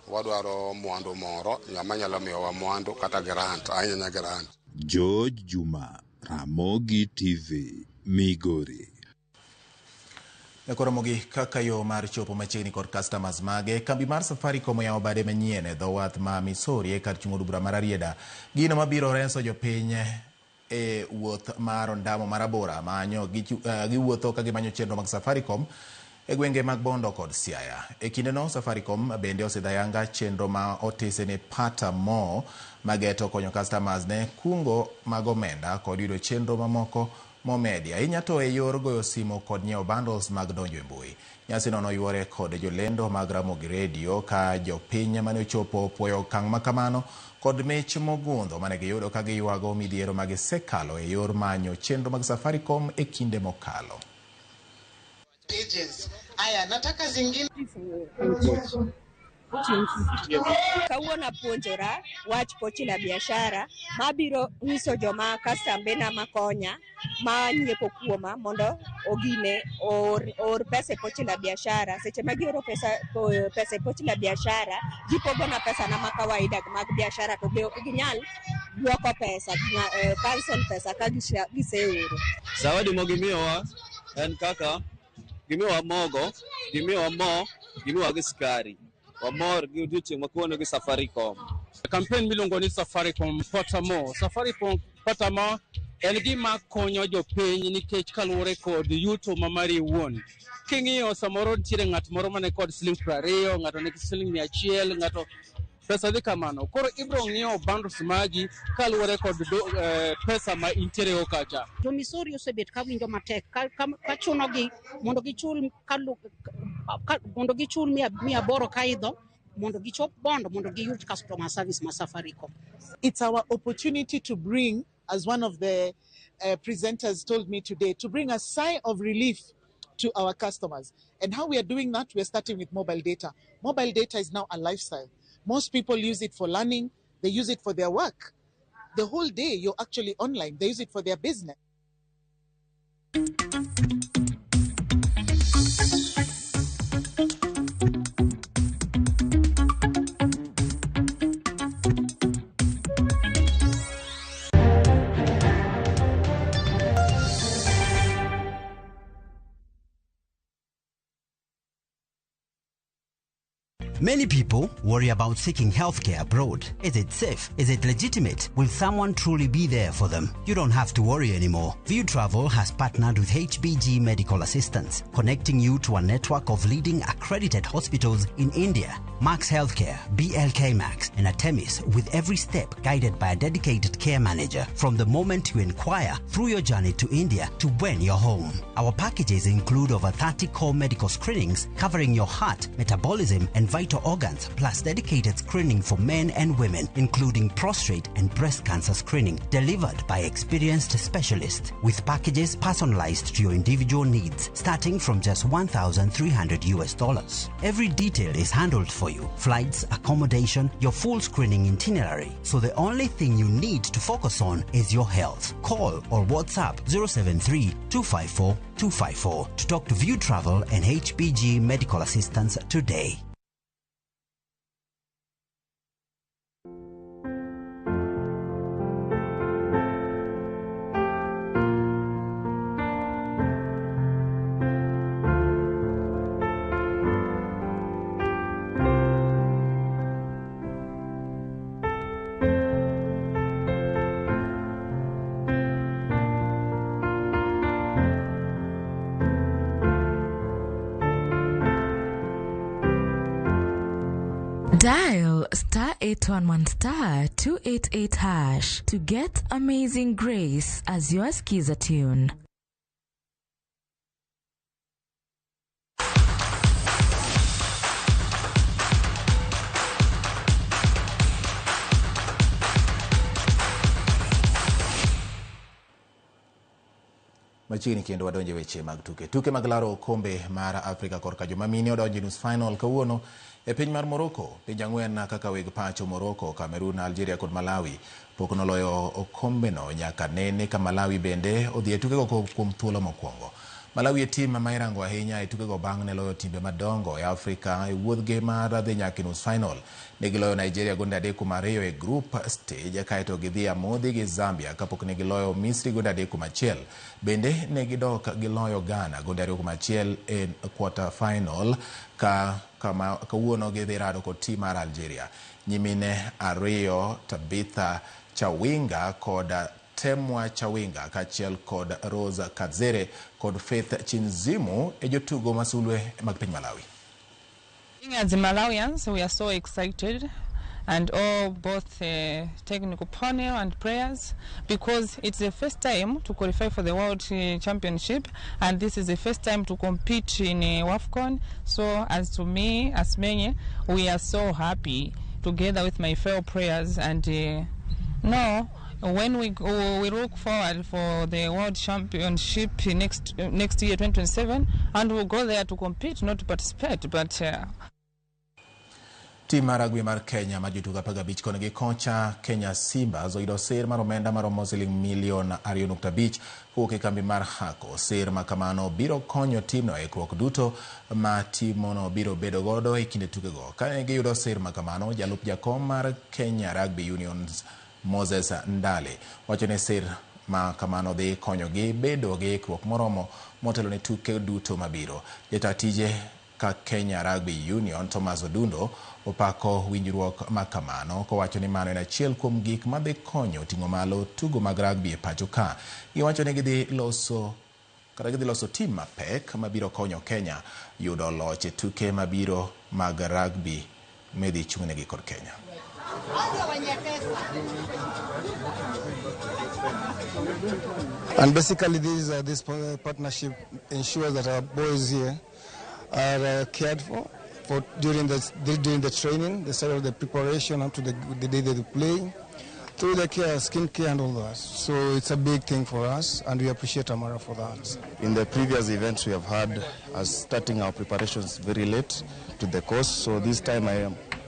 wadwaro mwandu moro ng'ama nyalo miyowa mwandu kata grant ahinya grant. George Juma, Ramogi TV, Migori. Koro mogi kaka yo mar chopo machiegni kod customers mage, kambi mar Safaricom oyawo bade manyien e dho wath ma Misori e kar chungo od bura mar Arieda. Gino mabiro reso jopiny e wuoth mar ndamo marabora manyo giwuotho ka gimanyo chenro mag Safaricom e gwenge mag Bondo kod Siaya. E kindeno Safaricom bende osedayanga chenro ma otese ne pata mo mageto konyo customers ne kungo mag omenda kod yudo chenro mamoko momedi ahinya to e yor goyo simo kod nyiewo bundles mag donjo e mbui. Nyasi no noywore kod jolendo mag Ramogi Radio ka jopiny mane ochopo puoyo okang' makamano kod mich mogundho mane giyudo ka giywago midhiero magisekalo e yor manyo chenro mag Safaricom e kinde mokalo. Aya, nataka zingine kawuono puonjora wach pochi la biashara mabiro nyiso joma customer makonya ma nyiepo kuoma mondo ogine or pesa pochi la biashara. Seche ma gioro pesa pochi la biashara gipogo na pesa na makawaida mag biashara to be ok ginyal duoko pesa cancel pesa ka giseoro. Zawadi mogimiyowa en kaka gimiyowa mogo, gimiyowa mo, gimiyowa gi sukari. Wamor gi odiochieng' makono gi Safaricom. Campaign miluongo ni Safaricom Pata Mo. Safaricom Pata Mo en gima konyo jopiny nikech kaluwore kod yuto ma mari wuon. King'iyo samoro nitiere ng'at moro mane kod siling 20, ng'ato nigi siling 100, ng'ato pesa dhi kamano. Koro ibro ng'iyo bundles magi kaluwore kod pesa ma intiere go kacha. Jo Misori osebet ka winjo matek ka chuno gi mondo gichul mondo gichul 800 kaidho mondo gichop Bondo mondo giyud customer service ma Safaricom. It's our opportunity to bring, as one of the presenters told me today, to bring a sigh of relief to our customers. And how we are doing that, we are starting with mobile data. Mobile data is now a lifestyle. Most people use it for learning. They use it for their work. The whole day you're actually online. They use it for their business. Many people worry about seeking healthcare abroad. Is it safe? Is it legitimate? Will someone truly be there for them? You don't have to worry anymore. View Travel has partnered with HBG Medical Assistance, connecting you to a network of leading accredited hospitals in India. Max Healthcare, BLK Max, and Artemis, with every step guided by a dedicated care manager from the moment you inquire through your journey to India to when you're home. Our packages include over 30 core medical screenings covering your heart, metabolism, and vital vital organs, plus dedicated screening for men and women, including prostate and breast cancer screening, delivered by experienced specialists, with packages personalized to your individual needs, starting from just $1,300. Every detail is handled for you: flights, accommodation, your full screening itinerary. So the only thing you need to focus on is your health. Call or WhatsApp 073-254-254 to talk to View Travel and HBG Medical Assistance today. Dial *811*288# to get Amazing Grace as your skiza tune. Machiegni kendo wadonje weche mag tuke mag laro okombe mar Afrika korka joma mine odonje nus final kawuono e piny mar Morocco. Pinje ang'wen kaka weg pacho Morocco, Cameroon, Algeria kod Malawi pok noloyo okombe no nyaka nene ka Malawi bende odhi e tukego kuom thuolo mokwongo. Malawi e tim ma irango ahinya e tukego bang' ne loyo timbe madongo e Afrika e wuodhgi mar dhi nyaka nus final. Ne giloyo Nigeria gonde 3-2 e group stage, kaeto gidhi amodhi gi Zambia kapok ne giloyo Misri gonde 3-1. Bende ne gidok giloyo Ghana gonde 2-1 e quarter final kawuono gidhi rado kod tim mar Algeria. Nyimine ariyo Tabitha Chawinga kod Temwa Chawinga kachiel kod Rosa Kadzere kod Faith Chinzimu e jotugo masulwe mag piny Malawi. As the Malawians, we are so excited, and both technical panel and players, because it's the first time to qualify for the World Championship, and this is the first time to compete in WAFCON. So as to me, as many, we are so happy together with my fellow players, and when we look forward for the World Championship next year, 2027, and we'll go there to compete, not to participate, but Tim mar rugby mar Kenya ma jotugo 15 koni gi kocha Kenya Simba zoido sir mar omenda maromo $2.5 kowuok e kambi mar Hako. Sir ma kamano biro konyo timno e ikruok duto ma timono biro bedo godo e kinde tukego. Ka giyudo sir ma kamano, jalup jakom mar Kenya Rugby Unions Moses Ndale wacho ne sir ma kamano dhi konyogi bedo gi ikruok moromo motelo ne tuke duto mabiro. Jata tije ka Kenya Rugby Union Thomas Odundo opako winjruok ma kamano kowacho ni mano en achiel kuom gik ma dhi konyo ting'o malo tugo mag rugby e pacho ka. Giwacho ni gidhi loso tim mapek mabiro konyo Kenya yudo loch e tuke mabiro mag rugby medhi chung'negi kod Kenya. And basically this partnership ensures that our boys here are cared for during the training, the start of the preparation up to the day they play, through the care, skin care and all that. So it's a big thing for us, and we appreciate Amara for that. In the previous events we have had us starting our preparations very late to the course, so this time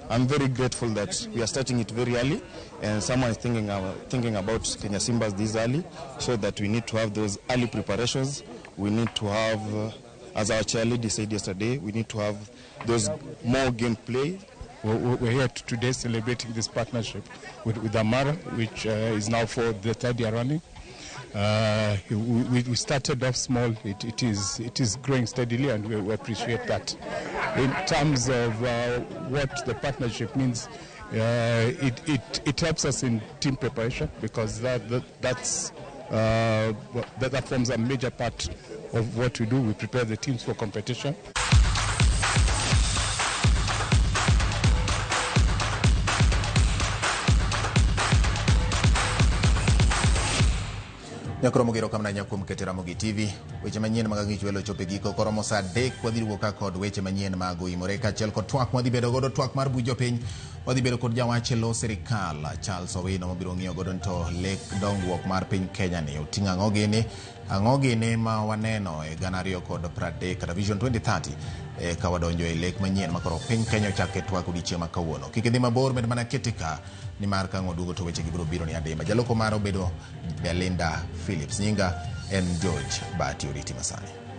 I'm very grateful that we are starting it very early, and someone is thinking about Kenya Simbas this early, so that we need to have those early preparations. We need to have, as our chairlady said yesterday, we need to have those more gameplay. We're here today celebrating this partnership with Amara, which is now for the third year running. We started off small. It is growing steadily, and we appreciate that. In terms of what the partnership means, it helps us in team preparation, because that forms a major part of what we do. We prepare the teams for competition. Nyakoro mugero kamna nyakuom ketera Mogi TV. weche manyien mag ang'ich welo chope giko koromo saa 3 wadhi duogo ka kod weche manyien mag oimore kaachiel kod twak madhi bedo godo twak mar buj jopiny wadhi bedo kod jawach lo sirikal Charles Owino mabiro ng'iyo godo to lek dongruok mar piny Kenya ni oting'o ang'o gini ma waneno e gana 2030 kata Vision 2030 ka wadonjo e lek manyien makoro piny Kenya ochake twak odiochieng' ma kawuono. Kik idhi mabor med mana ketika ni mar ka ng'odugo to weche gibiro biro ni adimba. Jaloko mar obedo Belinda Phillips, nyinga en George Bati oriti masani.